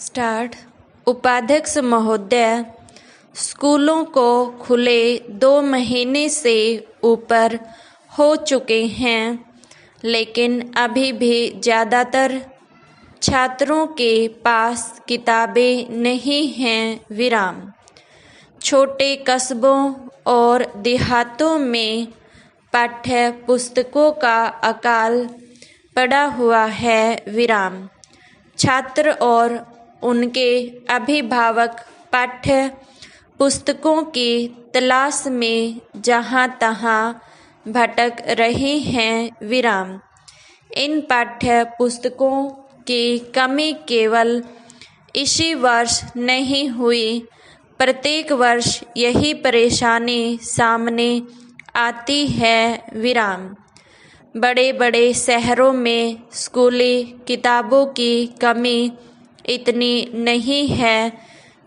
Start. उपाध्यक्ष महोदय, स्कूलों को खुले 2 महीने से ऊपर हो चुके हैं, लेकिन अभी भी ज़्यादातर छात्रों के पास किताबें नहीं हैं। छोटे कस्बों और देहातों में पाठ्य पुस्तकों का अकाल पड़ा हुआ है। छात्र और उनके अभिभावक पाठ्य पुस्तकों की तलाश में जहाँ तहाँ भटक रहे हैं। इन पाठ्य पुस्तकों की कमी केवल इसी वर्ष नहीं हुई, प्रत्येक वर्ष यही परेशानी सामने आती है। बड़े बड़े शहरों में स्कूली किताबों की कमी इतनी नहीं है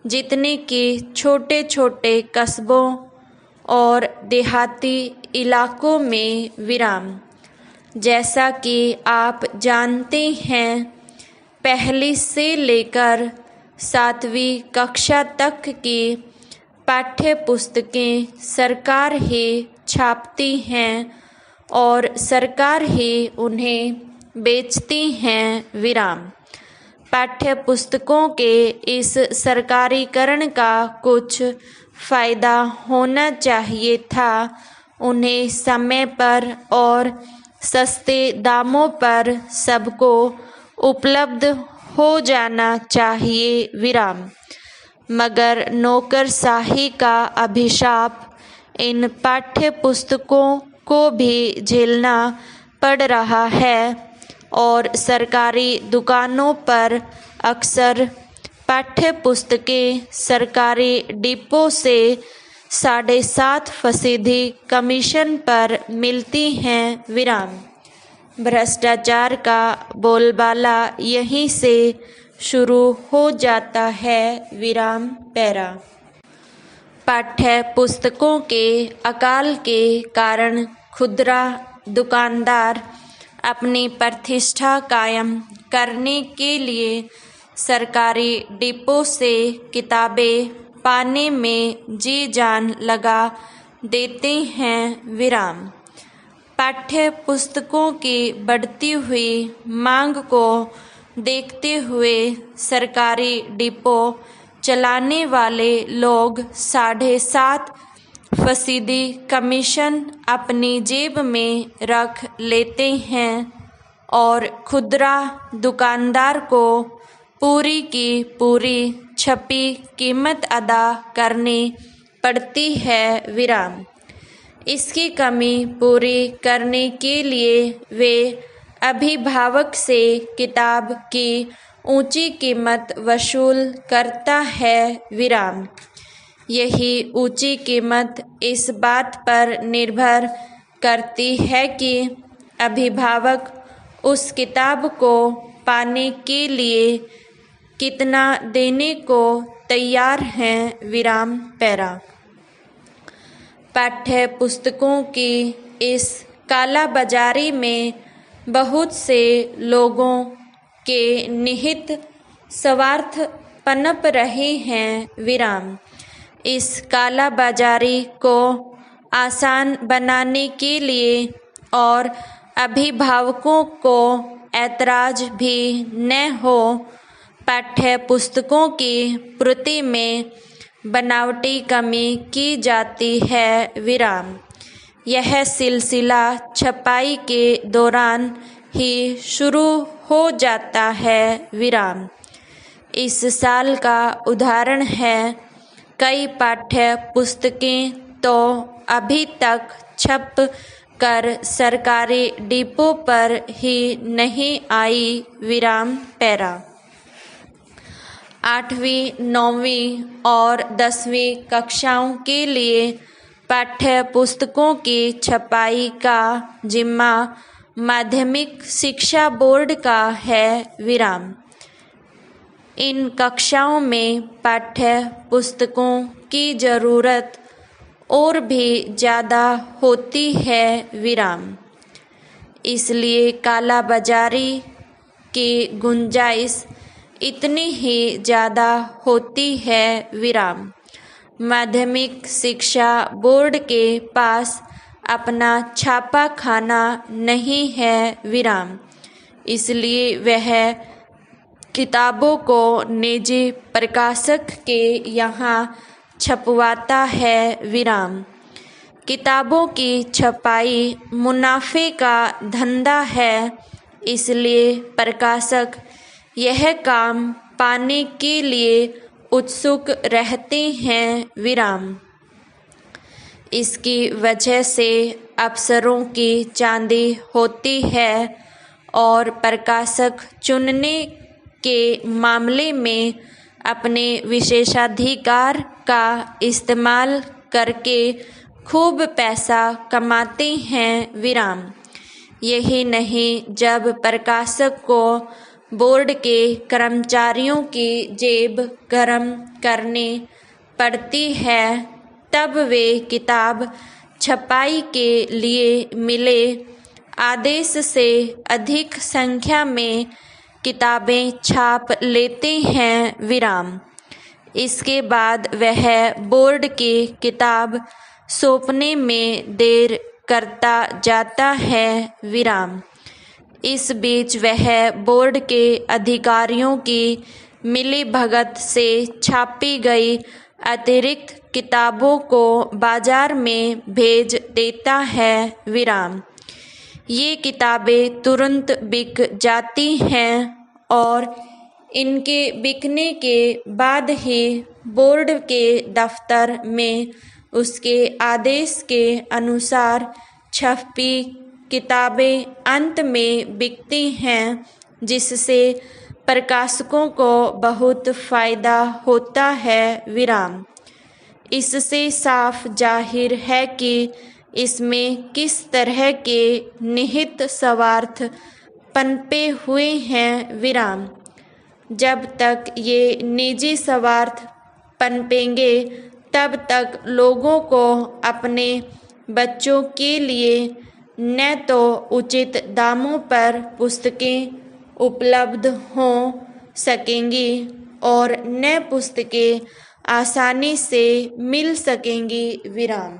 जितनी कि छोटे छोटे कस्बों और देहाती इलाकों में। जैसा कि आप जानते हैं, पहली से लेकर 7वीं कक्षा तक की पाठ्य पुस्तकें सरकार ही छापती हैं और सरकार ही उन्हें बेचती हैं। पाठ्य पुस्तकों के इस सरकारीकरण का कुछ फ़ायदा होना चाहिए था। उन्हें समय पर और सस्ते दामों पर सबको उपलब्ध हो जाना चाहिए। मगर नौकरशाही का अभिशाप इन पाठ्य पुस्तकों को भी झेलना पड़ रहा है और सरकारी दुकानों पर अक्सर पाठ्य पुस्तकें सरकारी डिपो से 7.5% कमीशन पर मिलती हैं। भ्रष्टाचार का बोलबाला यहीं से शुरू हो जाता है। पैरा। पाठ्य पुस्तकों के अकाल के कारण खुदरा दुकानदार अपनी प्रतिष्ठा कायम करने के लिए सरकारी डिपो से किताबें पाने में जी जान लगा देते हैं। पाठ्य पुस्तकों की बढ़ती हुई मांग को देखते हुए सरकारी डिपो चलाने वाले लोग 7.5% कमीशन अपनी जेब में रख लेते हैं और खुदरा दुकानदार को पूरी की पूरी छपी कीमत अदा करनी पड़ती है। इसकी कमी पूरी करने के लिए वे अभिभावक से किताब की ऊंची कीमत वसूल करता है। यही ऊंची कीमत इस बात पर निर्भर करती है कि अभिभावक उस किताब को पाने के लिए कितना देने को तैयार हैं। पैरा। पाठ्य पुस्तकों की इस कालाबाजारी में बहुत से लोगों के निहित स्वार्थ पनप रहे हैं। इस कालाबाजारी को आसान बनाने के लिए और अभिभावकों को ऐतराज भी न हो, पाठ्य पुस्तकों की प्रति में बनावटी कमी की जाती है। यह सिलसिला छपाई के दौरान ही शुरू हो जाता है। इस साल का उदाहरण है, कई पाठ्य पुस्तकें तो अभी तक छप कर सरकारी डिपो पर ही नहीं आई। पैरा। 8वीं, 9वीं और 10वीं कक्षाओं के लिए पाठ्य पुस्तकों की छपाई का जिम्मा माध्यमिक शिक्षा बोर्ड का है। इन कक्षाओं में पाठ्य पुस्तकों की ज़रूरत और भी ज़्यादा होती है। इसलिए कालाबाजारी की गुंजाइश इतनी ही ज़्यादा होती है विराम। माध्यमिक शिक्षा बोर्ड के पास अपना छापा खाना नहीं है विराम, इसलिए वह किताबों को निजी प्रकाशक के यहाँ छपवाता है विराम। किताबों की छपाई मुनाफे का धंधा है, इसलिए प्रकाशक यह काम पाने के लिए उत्सुक रहते हैं विराम। इसकी वजह से अफसरों की चांदी होती है और प्रकाशक चुनने के मामले में अपने विशेषाधिकार का इस्तेमाल करके खूब पैसा कमाते हैं विराम। यही नहीं, जब प्रकाशक को बोर्ड के कर्मचारियों की जेब गरम करनी पड़ती है, तब वे किताब छपाई के लिए मिले आदेश से अधिक संख्या में किताबें छाप लेते हैं विराम। इसके बाद वह बोर्ड की किताब सौंपने में देर करता जाता है विराम। इस बीच वह बोर्ड के अधिकारियों की मिलीभगत से छापी गई अतिरिक्त किताबों को बाजार में भेज देता है विराम। ये किताबें तुरंत बिक जाती हैं और इनके बिकने के बाद ही बोर्ड के दफ्तर में उसके आदेश के अनुसार छपी किताबें अंत में बिकती हैं, जिससे प्रकाशकों को बहुत फ़ायदा होता है विराम। इससे साफ जाहिर है कि इसमें किस तरह के निहित स्वार्थ पनपे हुए हैं विराम। जब तक ये निजी स्वार्थ पनपेंगे, तब तक लोगों को अपने बच्चों के लिए न तो उचित दामों पर पुस्तकें उपलब्ध हो सकेंगी और न पुस्तकें आसानी से मिल सकेंगी विराम।